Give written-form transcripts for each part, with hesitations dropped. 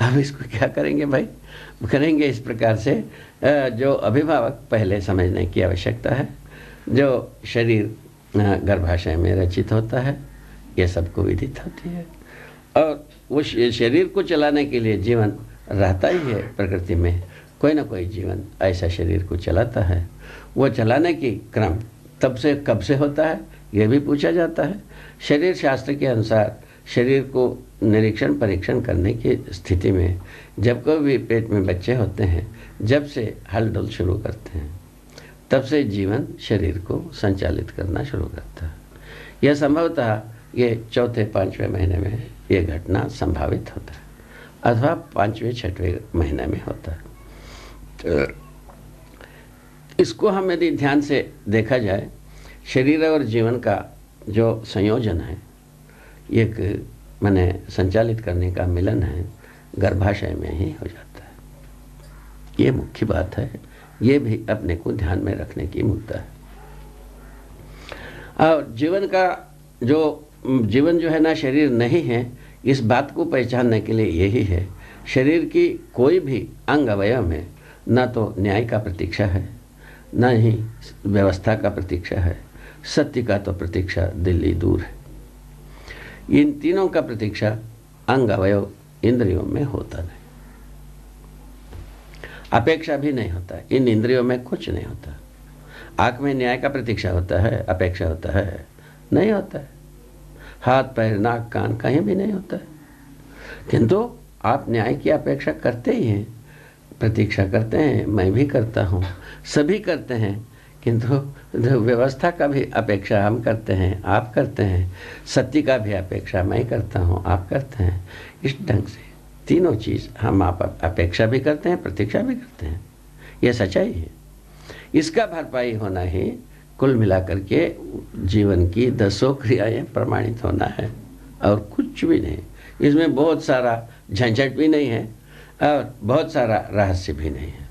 अब इसको क्या करेंगे भाई? करेंगे इस प्रकार से, जो अभिभावक पहले समझने की आवश्यकता है। जो शरीर गर्भाशय में रचित होता है, ये सबको विदित होती है, और उस शरीर को चलाने के लिए जीवन रहता ही है। प्रकृति में कोई ना कोई जीवन ऐसा शरीर को चलाता है। वो चलाने की क्रम तब से कब से होता है, ये भी पूछा जाता है। शरीर शास्त्र के अनुसार शरीर को निरीक्षण परीक्षण करने की स्थिति में जब कभी पेट में बच्चे होते हैं, जब से हल डुल शुरू करते हैं, तब से जीवन शरीर को संचालित करना शुरू करता है। यह संभवतः ये चौथे पाँचवें महीने में ये घटना संभावित होता है, अथवा पाँचवें छठवें महीने में होता है। तो इसको हम यदि ध्यान से देखा जाए, शरीर और जीवन का जो संयोजन है, एक माने संचालित करने का मिलन है, गर्भाशय में ही हो जाता है। ये मुख्य बात है, ये भी अपने को ध्यान में रखने की मुद्दा है। और जीवन जो है ना, शरीर नहीं है, इस बात को पहचानने के लिए यही है। शरीर की कोई भी अंग अवयव में न तो न्याय का प्रतीक्षा है, न ही व्यवस्था का प्रतीक्षा है, सत्य का तो प्रतीक्षा दिल्ली दूर है। इन तीनों का प्रतीक्षा अंग अवयव इंद्रियों में होता नहीं, अपेक्षा भी नहीं होता है। इन इंद्रियों में कुछ नहीं होता। आँख में न्याय का प्रतीक्षा होता है, अपेक्षा होता है? नहीं होता है। हाथ पैर नाक कान कहीं भी नहीं होता है। किंतु आप न्याय की अपेक्षा करते ही हैं, प्रतीक्षा करते हैं, मैं भी करता हूँ, सभी करते हैं। किंतु व्यवस्था का भी अपेक्षा हम करते हैं, आप करते हैं। सत्य का भी अपेक्षा मैं करता हूँ, आप करते हैं। इस ढंग से तीनों चीज़ हम आप अपेक्षा भी करते हैं, प्रतीक्षा भी करते हैं। यह सच्चाई है। इसका भरपाई होना ही कुल मिलाकर के जीवन की 10 क्रियाएं प्रमाणित होना है, और कुछ भी नहीं। इसमें बहुत सारा झंझट भी नहीं है, और बहुत सारा रहस्य भी नहीं है।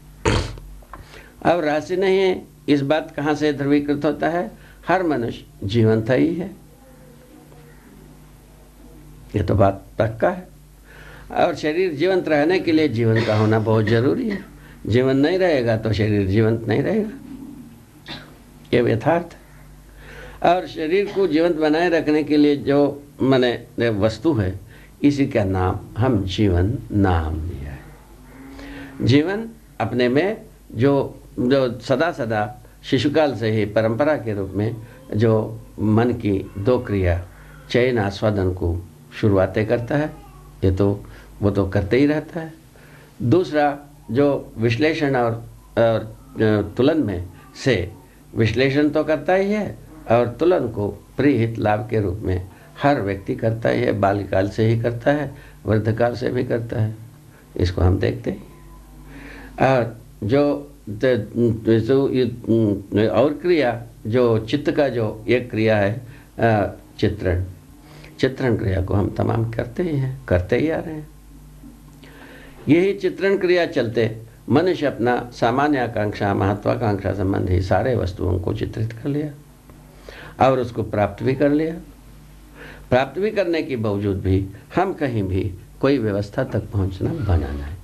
अब रहस्य नहीं है, इस बात कहाँ से ध्रुवीकृत होता है? हर मनुष्य जीवंत ही है, ये तो बात पक्का है। और शरीर जीवंत रहने के लिए जीवन का होना बहुत जरूरी है। जीवन नहीं रहेगा तो शरीर जीवंत नहीं रहेगा, ये यथार्थ है। और शरीर को जीवंत बनाए रखने के लिए जो माने वस्तु है, इसी का नाम हम जीवन नाम दिया है। जीवन अपने में जो सदा सदा शिशुकाल से ही परंपरा के रूप में जो मन की 2 क्रिया चयन आस्वादन को शुरुआतें करता है, ये तो वो तो करते ही रहता है। दूसरा जो विश्लेषण और तुलन में से विश्लेषण तो करता ही है, और तुलन को प्रीहित लाभ के रूप में हर व्यक्ति करता ही है। बाल्यकाल से ही करता है, वृद्धकाल से भी करता है, इसको हम देखते हैं। और जो और क्रिया जो चित्त का जो एक क्रिया है, चित्रण क्रिया को हम तमाम करते ही हैं, करते ही आ रहे हैं। यही चित्रण क्रिया चलते मनुष्य अपना सामान्य आकांक्षा महत्वाकांक्षा संबंधी सारे वस्तुओं को चित्रित कर लिया, और उसको प्राप्त भी कर लिया। प्राप्त भी करने के बावजूद भी हम कहीं भी कोई व्यवस्था तक पहुंचना बनाना है।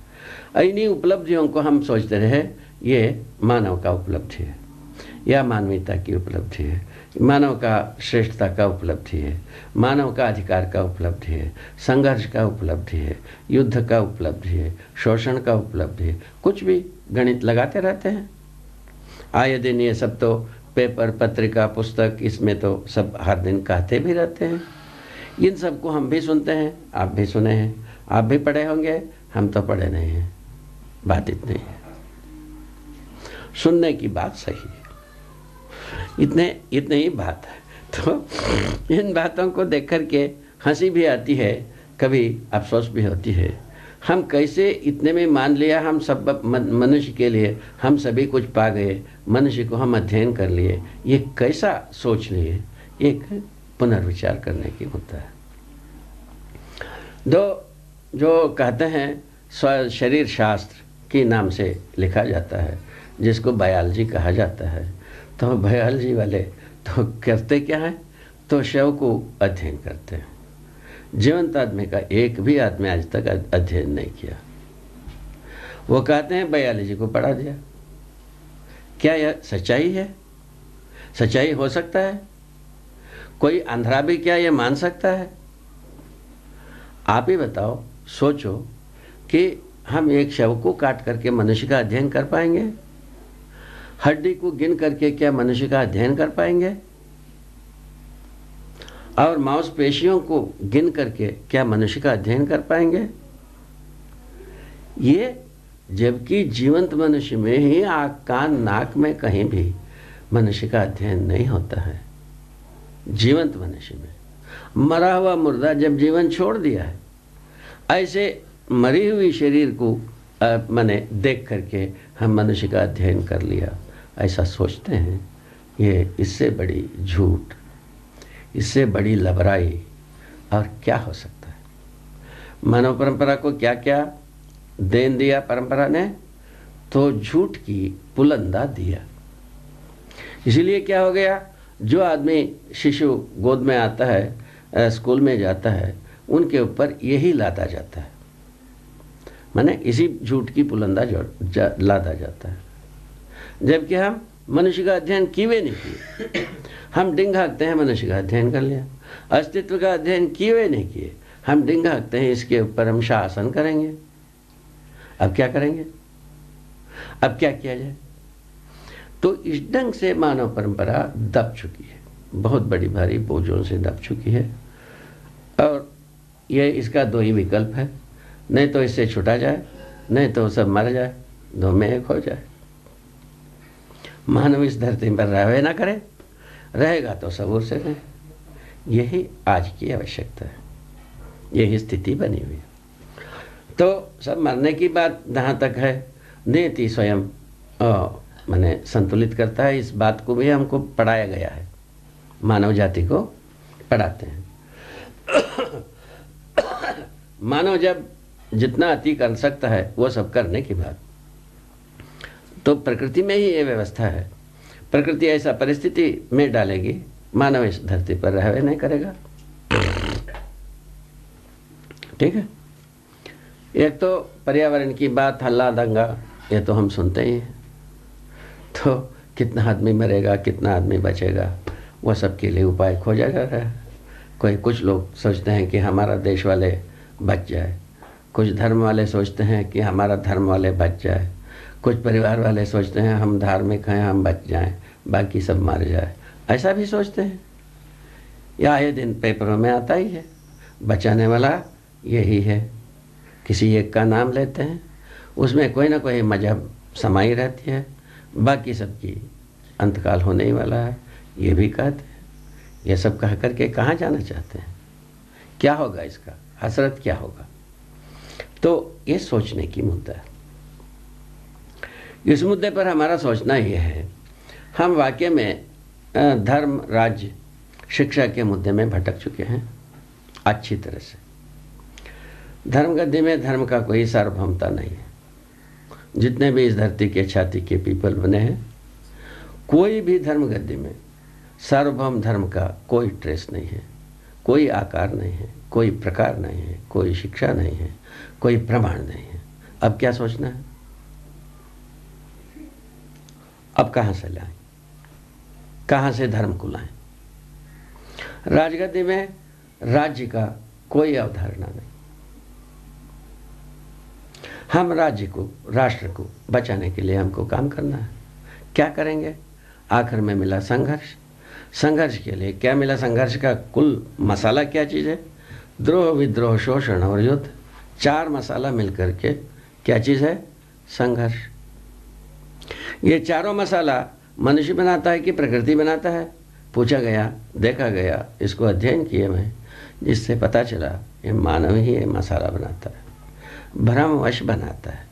इन्हीं उपलब्धियों को हम सोचते रहे ये मानव का उपलब्धि है, या मानवीयता की उपलब्धि है, मानव का श्रेष्ठता का उपलब्धि है, मानव का अधिकार का उपलब्धि है, संघर्ष का उपलब्धि है, युद्ध का उपलब्धि है, शोषण का उपलब्धि है। कुछ भी गणित लगाते रहते हैं आए दिन। ये सब तो पेपर पत्रिका पुस्तक, इसमें तो सब हर दिन कहते भी रहते हैं। इन सब को हम भी सुनते हैं, आप भी सुने हैं, आप भी पढ़े होंगे, हम तो पढ़े नहीं हैं। बात इतनी है, सुनने की बात सही है, इतने ही बात है। तो इन बातों को देख कर के हंसी भी आती है, कभी अफसोस भी होती है। हम कैसे इतने में मान लिया, हम सब मनुष्य के लिए हम सभी कुछ पा गए, मनुष्य को हम अध्ययन कर लिए, ये कैसा सोच लिए? एक पुनर्विचार करने की मुद्दा है। जो कहते हैं शरीर शास्त्र के नाम से लिखा जाता है, जिसको बायोलॉजी कहा जाता है, तो बायोलॉजी वाले तो करते क्या है? तो शव को अध्ययन करते हैं। जीवंत आदमी का एक भी आदमी आज तक अध्ययन नहीं किया। वो कहते हैं बायोलॉजी को पढ़ा दिया। क्या यह सच्चाई है? सच्चाई हो सकता है? कोई अंधरा भी क्या यह मान सकता है? आप ही बताओ, सोचो कि हम एक शव को काट करके मनुष्य का अध्ययन कर पाएंगे? हड्डी को गिन करके क्या मनुष्य का अध्ययन कर पाएंगे? और मांसपेशियों को गिन करके क्या मनुष्य का अध्ययन कर पाएंगे? ये जबकि जीवंत मनुष्य में ही आँख कान नाक में कहीं भी मनुष्य का अध्ययन नहीं होता है। जीवंत मनुष्य में मरा हुआ मुर्दा जब जीवन छोड़ दिया है, ऐसे मरी हुई शरीर को मैंने देख करके हम मनुष्य का अध्ययन कर लिया, ऐसा सोचते हैं। ये इससे बड़ी झूठ, इससे बड़ी लबराई और क्या हो सकता है? मानव परंपरा को क्या क्या देन दिया परंपरा ने? तो झूठ की पुलंदा दिया। इसीलिए क्या हो गया, जो आदमी शिशु गोद में आता है, स्कूल में जाता है, उनके ऊपर यही लादा जाता है, माने इसी झूठ की पुलंदा लादा जाता है। जबकि हम मनुष्य का अध्ययन किए नहीं किए। हम डिंग हाँकते हैं मनुष्य का अध्ययन कर लिया, अस्तित्व का अध्ययन किए नहीं किए, हम डिंग हाँकते हैं इसके ऊपर हम शासन करेंगे। अब क्या करेंगे? अब क्या किया जाए? तो इस ढंग से मानव परंपरा दब चुकी है, बहुत बड़ी भारी बोझों से दब चुकी है। और ये इसका दो ही विकल्प है, नहीं तो इससे छुटा जाए, नहीं तो सब मर जाए, दो में एक हो जाए। मानव इस धरती पर रहे ना करे, रहेगा तो सबूर से रहे। यही आज की आवश्यकता है, यही स्थिति बनी हुई है। तो सब मरने की बात जहाँ तक है, नियति स्वयं माने संतुलित करता है। इस बात को भी हमको पढ़ाया गया है, मानव जाति को पढ़ाते हैं। मानव जब जितना अति कर सकता है वो सब करने की बात, तो प्रकृति में ही ये व्यवस्था है। प्रकृति ऐसा परिस्थिति में डालेगी, मानव इस धरती पर रहवे नहीं करेगा। ठीक है। एक तो पर्यावरण की बात, हल्ला दंगा, ये तो हम सुनते ही हैं। तो कितना आदमी मरेगा, कितना आदमी बचेगा, वो सब के लिए उपाय खोजा जा रहा है। कुछ लोग सोचते हैं कि हमारा देश वाले बच जाए, कुछ धर्म वाले सोचते हैं कि हमारा धर्म वाले बच जाए, कुछ परिवार वाले सोचते हैं हम धार्मिक हैं, हम बच जाएं, बाकी सब मर जाए, ऐसा भी सोचते हैं। या ये दिन पेपरों में आता ही है, बचाने वाला यही है। किसी एक का नाम लेते हैं, उसमें कोई ना कोई मजहब समाई रहती है, बाकी सबकी अंतकाल होने ही वाला है, ये भी कहते हैं। ये सब कह करके कहाँ जाना चाहते हैं? क्या होगा इसका? हसरत क्या होगा? तो ये सोचने की मुद्दा है। इस मुद्दे पर हमारा सोचना ये है, हम वाकई में धर्म, राज्य, शिक्षा के मुद्दे में भटक चुके हैं अच्छी तरह से। धर्म गद्दी में धर्म का कोई सार्वभौमता नहीं है। जितने भी इस धरती के छाती के पीपल बने हैं, कोई भी धर्म गद्दी में सार्वभौम धर्म का कोई ट्रेस नहीं है, कोई आकार नहीं है, कोई प्रकार नहीं है, कोई शिक्षा नहीं है, कोई प्रमाण नहीं है। अब क्या सोचना है? अब कहाँ से लाएं? कहाँ से धर्म को लाएं? राजगद्दी में राज्य का कोई अवधारणा नहीं। हम राज्य को, राष्ट्र को बचाने के लिए हमको काम करना है। क्या करेंगे? आखिर में मिला संघर्ष। संघर्ष के लिए क्या मिला? संघर्ष का कुल मसाला क्या चीज़ है? द्रोह, विद्रोह, शोषण और युद्ध, 4 मसाला मिलकर के क्या चीज़ है? संघर्ष। ये चारों मसाला मनुष्य बनाता है कि प्रकृति बनाता है? पूछा गया, देखा गया, इसको अध्ययन किए मैं, जिससे पता चला ये मानव ही ये मसाला बनाता है, भ्रमवश बनाता है।